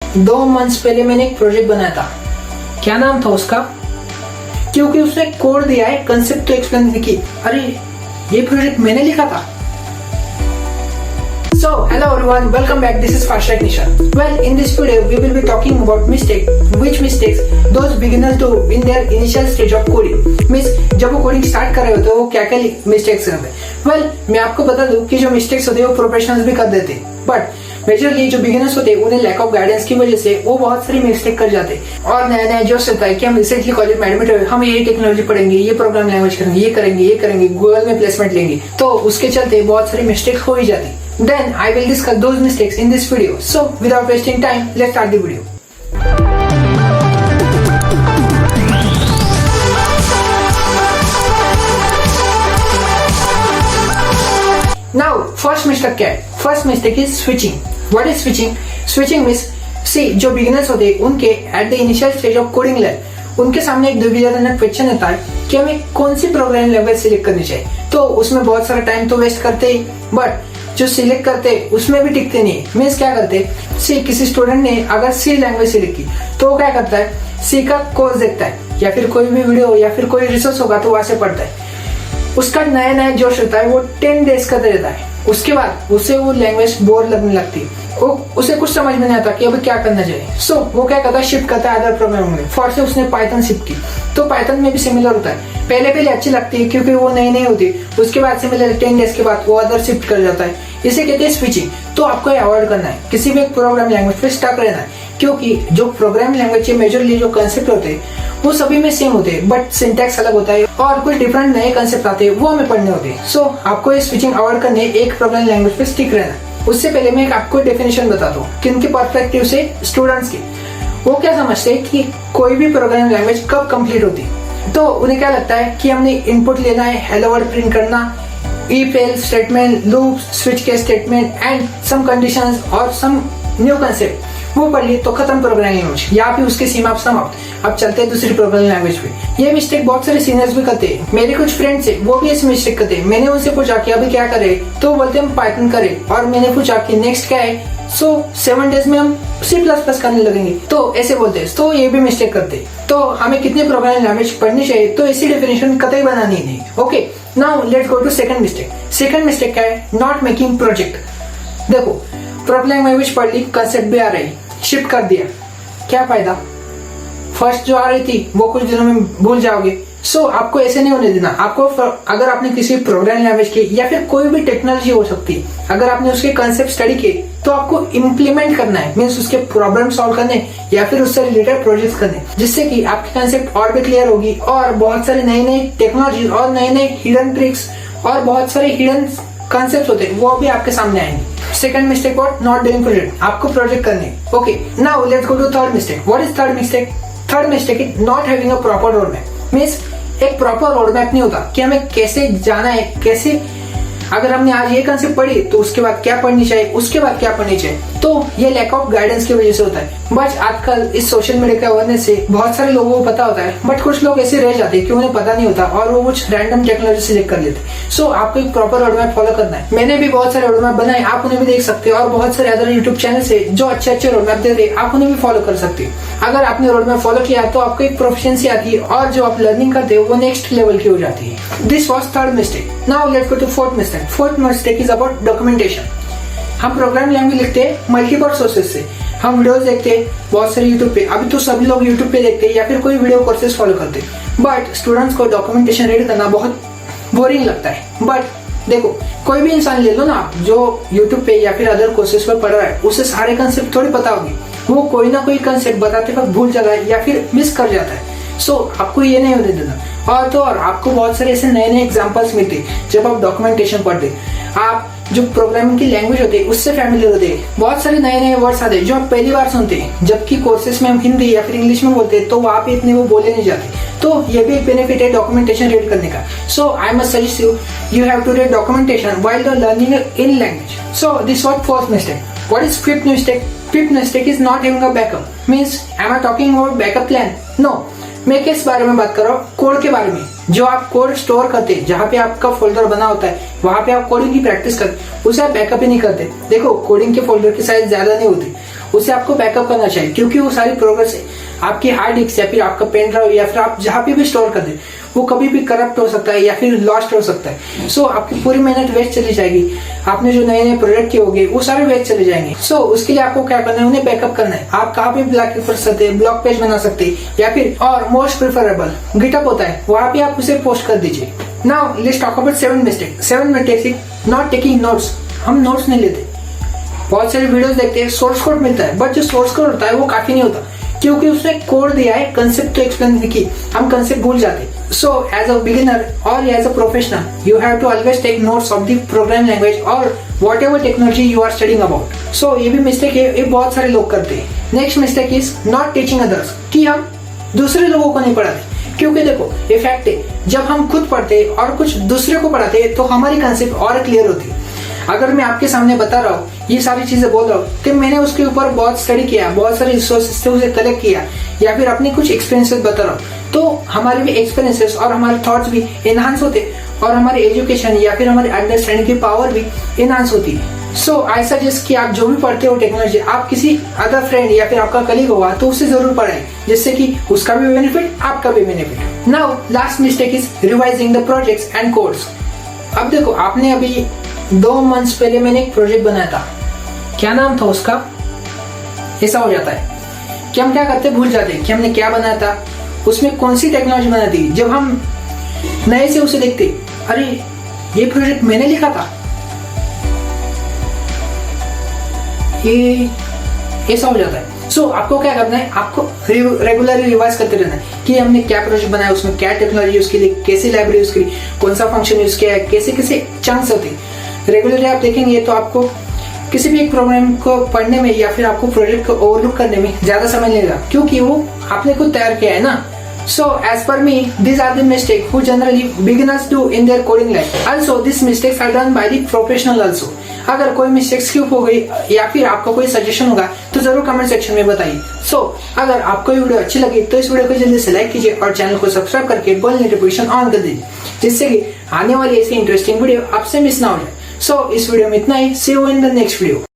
2 months पहले मैंने एक प्रोजेक्ट बनाया था। क्या नाम था उसका? क्योंकि उसने कोड दिया है, कंसेप्ट तो एक्सप्लेन नहीं की। अरे ये प्रोजेक्ट मैंने लिखा था। So, hello everyone, welcome back. This is fasttracknishant. Well, in this video, we will be talking about which mistakes those beginners do in their initial stage of coding. Means जब वो coding start कर रहे होते हैं, वो क्या क्या mistakes करते हैं। Well, मैं आपको बता दूं कि जो मिस्टेक्स होते हैं वो प्रोफेशनल्स भी कर देते हैं, बट मेजरली जो बिगिनर्स होते हैं उन्हें लैक ऑफ गाइडेंस की वजह से वो बहुत सारी मिस्टेक कर जाते हैं। और नया नया जोश होता है कि हम रिसेंटली कॉलेज में एडमिट हुए, हम ये टेक्नोलॉजी पढ़ेंगे, ये प्रोग्राम लैंग्वेज करेंगे, ये करेंगे, गूगल में प्लेसमेंट लेंगे, तो उसके चलते बहुत सारी मिस्टेक्स हो ही जाती। Then I will discuss those mistakes in this video. So without wasting time, let's start the video. Now, first mistake क्या है? First mistake is switching. What is switching? Switching means, see, जो beginners होते हैं उनके at the initial stage of coding level, उनके सामने एक दुविधाजनक question होता है कि हमें कौन सी प्रोग्रामिंग लैंग्वेज सिलेक्ट करनी चाहिए। तो उसमें बहुत सारा टाइम तो वेस्ट करते ही, बट जो सिलेक्ट करते उसमें भी टिकते नहीं। मीन्स क्या करते, सी किसी स्टूडेंट ने अगर सी लैंग्वेज सिलेक्ट की तो वो क्या करता है, सी का कोर्स देखता है या फिर कोई भी वीडियो या फिर कोई रिसोर्स होगा तो वहां से पढ़ता है। उसका नया नया जोश होता है, वो 10 डेज का रहता है। उसके बाद उसे वो लैंग्वेज बोर लगने लगती है, उसे कुछ समझ में नहीं आता कि अभी क्या करना चाहिए। सो वो क्या करता है, शिफ्ट करता है अदर प्रोग्रामिंग में। फॉर से उसने पाइथन शिफ्ट की, तो पाइथन में भी सिमिलर होता है। पहले अच्छी लगती है क्योंकि वो नई होती, उसके बाद सिमिलर 10 डेज के बाद वो अदर शिफ्ट कर जाता है। इसे कहते हैं स्विचिंग। तो आपको अवॉइड करना है, किसी भी एक प्रोग्राम लैंग्वेज पे स्टक रहना है, क्योंकि जो प्रोग्राम लैंग्वेज के मेजरली जो कंसेप्ट होते हैं वो सभी में सेम होते हैं, बट सिंटैक्स अलग होता है और कुछ डिफरेंट नए कंसेप्ट आते हैं, वो हमें पढ़ने होते हैं। सो आपको ये स्विचिंग अवॉइड करने एक प्रोग्राम लैंग्वेज पे स्टिक रहना है। उससे पहले मैं आपको डेफिनेशन बताता हूँ कि उनके पर्सपेक्टिव से स्टूडेंट्स की वो क्या समझते हैं कि कोई भी प्रोग्रामिंग लैंग्वेज कब कंप्लीट होती है। तो उन्हें क्या लगता है कि हमने इनपुट लेना है, हेलो वर्ड प्रिंट करना, if else statement, loops, switch case statement and some conditions और सम न्यू कंसेप्ट, वो पढ़ लिए तो खत्म प्रोग्रामिंग लैंग्वेज, या फिर उसके सीमा समाप्त। अब चलते हैं दूसरी प्रोग्रामिंग लैंग्वेज पे। ये मिस्टेक बहुत सारे सीनियर्स भी करते हैं। मेरे कुछ फ्रेंड्स है वो भी ऐसे मिस्टेक करते हैं। मैंने उनसे पूछा कि अभी क्या करें, तो बोलते हम पाइथन करें, और मैंने पूछा कि नेक्स्ट क्या है, सो 7 डेज में हम C++ करने लगेंगे, तो ऐसे बोलते हैं। तो ये भी मिस्टेक करते हैं। तो हमें कितनी प्रोग्रामिंग लैंग्वेज पढ़नी चाहिए, तो ऐसी डेफिनेशन कतई बनानी नहीं। Okay, now let's go to second mistake. Second mistake क्या है, नॉट मेकिंग प्रोजेक्ट। देखो, प्रोग्रामिंग लैंग्वेज पढ़ ली, कंसेप्ट भी आ रही, शिफ्ट कर दिया, क्या फायदा? फर्स्ट जो आ रही थी वो कुछ दिनों में भूल जाओगे। सो आपको ऐसे नहीं होने देना। आपको अगर आपने किसी प्रोग्रामिंग लैंग्वेज की या फिर कोई भी टेक्नोलॉजी हो सकती है, अगर आपने उसके कंसेप्ट स्टडी किए तो आपको इम्प्लीमेंट करना है। मीन्स उसके प्रॉब्लम सॉल्व करने या फिर उससे रिलेटेड प्रोजेक्ट्स करने, जिससे कि आपकी कंसेप्ट और भी क्लियर होगी और बहुत सारी नई टेक्नोलॉजी और नए हिडन ट्रिक्स और बहुत सारे हिडन कंसेप्ट होते हैं वो भी आपके सामने आएंगे। Second mistake what, not doing project. आपको प्रोजेक्ट करने। Okay, now let's go to third mistake. What is third mistake? Third mistake is not having a proper road map. Means एक प्रॉपर रोड मैप नहीं होता कि हमें कैसे जाना है, कैसे अगर हमने आज ये कंसेप्ट पढ़ी तो उसके बाद क्या पढ़नी चाहिए, उसके बाद क्या पढ़नी चाहिए। तो ये लैक ऑफ गाइडेंस की वजह से होता है। बट आजकल इस सोशल मीडिया के अवेयरनेस से बहुत सारे लोगों को पता होता है, बट कुछ लोग ऐसे रह जाते हैं कि उन्हें पता नहीं होता और वो कुछ रैंडम टेक्नोलॉजी सिलेक्ट कर लेते। सो आपको एक प्रॉपर रोड मैप फॉलो करना है। मैंने भी बहुत सारे रोड मैप बनाए, आप उन्हें भी देख सकते हो, और बहुत सारे अदर यूट्यूब चैनल से जो अच्छे रोड मैप देते हैं, आप उन्हें भी फॉलो कर सकते हो। अगर आपने रोड मैप फॉलो किया तो आपको एक प्रोफिशिएंसी आती है और जो आप लर्निंग करते हो वो नेक्स्ट लेवल की हो जाती है। This was third mistake. Now let's go to fourth mistake. Fourth mistake is about documentation. हम प्रोग्राम लैंग्वेज लिखते हैं मल्टीपल सोर्सेस से, हम वीडियोस देखते हैं बहुत सारे यूट्यूब पे। अभी तो सभी लोग यूट्यूब पे देखते हैं या फिर कोई वीडियो कोर्सेज फॉलो करते हैं, बट स्टूडेंट्स को डॉक्यूमेंटेशन रीड करना बहुत बोरिंग लगता है। बट देखो, कोई भी इंसान ले लो ना जो यूट्यूब पे या फिर अदर कोर्सेज पर पढ़ रहा है, उसे सारे कंसेप्ट थोड़ी पता होगी। वो कोई ना कोई कंसेप्ट बताते वक्त भूल जाता है या फिर मिस कर जाता है। सो आपको ये नहीं होने देना। और तो और आपको बहुत सारे ऐसे नए एग्जांपल्स मिलते हैं जब आप डॉक्यूमेंटेशन पढ़ते। आप जो प्रोग्रामिंग की लैंग्वेज होती है उससे फैमिलियर होते हैं, बहुत सारे नए वर्ड्स आते हैं जो आप पहली बार सुनते हैं, जबकि कोर्सेज में हम हिंदी या फिर इंग्लिश में बोलते हैं तो वहाँ पे इतने वो बोले नहीं जाते। तो ये भी एक बेनिफिट है डॉक्यूमेंटेशन रीड करने का। So I must suggest you have to read documentation while you are learning in language. So this was fourth mistake. What is fifth mistake? Fifth mistake is not having a backup. Means am I talking about backup plan? No, मैं किस बारे में बात कर रहा हूँ? Code के बारे में। जो आप कोड स्टोर करते हैं, जहाँ पे आपका फोल्डर बना होता है, वहां पे आप कोडिंग की प्रैक्टिस करते, उसे आप बैकअप ही नहीं करते। देखो, कोडिंग के फोल्डर की साइज ज्यादा नहीं होती उसे आपको बैकअप करना चाहिए, क्योंकि वो सारी प्रोग्रेस आपकी हार्ड डिस्क या फिर आपका पेन ड्राइव या फिर आप जहाँ पे भी स्टोर कर दे वो कभी भी करप्ट हो सकता है या फिर लॉस्ट हो सकता है। सो आपकी पूरी मेहनत वेस्ट चली जाएगी, आपने जो नए नए प्रोडक्ट किए होंगे वो सारे वेस्ट चले जाएंगे। सो उसके लिए आपको क्या करना है, उन्हें बैकअप करना है। आप कहाँ पे ब्लॉग कर सकते हैं, ब्लॉग पेज बना सकते हैं या फिर और मोस्ट प्रिफरेबल गिटअप होता है, वहां पे आप उसे पोस्ट कर दीजिए। Now let's talk about 7 mistake. 7 mistake not taking notes. हम नोट्स नहीं लेते, बहुत सारे वीडियोस देखते हैं, सोर्स कोड मिलता है, बट जो सोर्स कोड होता है वो काफी नहीं होता, क्योंकि उसने कोड दिया है, कंसेप्ट तो एक्सप्लेन की, हम कंसेप्ट भूल जाते हैं। सो एज अ बिगिनर और as a professional you have to always take notes of the program language और whatever technology you are studying about. So ये भी मिस्टेक है, ये बहुत सारे लोग करते हैं। Next mistake is not teaching others, कि हम दूसरे लोगों को नहीं पढ़ाते, क्योंकि देखो ये फैक्ट है, जब हम खुद पढ़ते और कुछ दूसरे को पढ़ाते तो हमारी कंसेप्ट और क्लियर होती है। अगर मैं आपके सामने बता रहा हूँ, ये सारी चीजें बोल रहा हूँ, तो मैंने उसके ऊपर बहुत स्टडी किया, बहुत सारे रिसोर्सेज से उसे कलेक्ट किया या फिर अपने कुछ एक्सपीरियंसेस बता रहा हूँ, तो हमारे भी एक्सपीरियंसेस और हमारे थॉट्स भी एनहांस होते और हमारी एजुकेशन या फिर हमारी अंडरस्टैंडिंग की पावर भी एनहांस होती है। सो आई सजेस्ट कि आप जो भी पढ़ते हो टेक्नोलॉजी, आप किसी अदर फ्रेंड या फिर आपका कलीग होगा तो उसे जरूर पढ़ाएं, जिससे कि उसका भी बेनिफिट आपका भी benefit. Now last mistake is revising the projects and codes. अब देखो, आपने अभी 2 मंथ्स पहले मैंने एक प्रोजेक्ट बनाया था, क्या नाम था उसका, ऐसा हो जाता है कि हम क्या करते भूल जाते कि हमने क्या बनाया था, उसमें कौन सी टेक्नोलॉजी बनाई थी। जब हम नए से उसे देखते, अरे ये प्रोजेक्ट मैंने लिखा था, ये ऐसा हो जाता है। सो आपको क्या करना है, आपको रेगुलरली रिवाइज करते रहना है कि हमने क्या प्रोजेक्ट बनाया, उसमें क्या टेक्नोलॉजी यूज की, कैसी लाइब्रेरी यूज की, कौन सा फंक्शन यूज किया है, कैसे कैसे चंक्स होते हैं। रेगुलरली आप देखेंगे तो आपको किसी भी एक प्रोग्राम को पढ़ने में या फिर आपको प्रोजेक्ट को ओवरलुक करने में ज्यादा समय लगेगा, क्योंकि वो आपने खुद तैयार किया है ना। So as per me, these are the mistakes who generally beginners do in their coding life. Also, these mistakes are done by the professional also. अगर कोई मिस्टेक स्किप हो गई या फिर आपका कोई सजेशन होगा तो जरूर कमेंट सेक्शन में बताइए। सो अगर आपको ये वीडियो अच्छी लगी तो इस वीडियो को जल्दी से लाइक कीजिए और चैनल को सब्सक्राइब करके बेल नोटिफिकेशन ऑन कर दीजिए, जिससे कि आने वाली ऐसी इंटरेस्टिंग वीडियो आपसे मिस ना हो जाए। सो इस वीडियो में इतना ही। See you in the next video.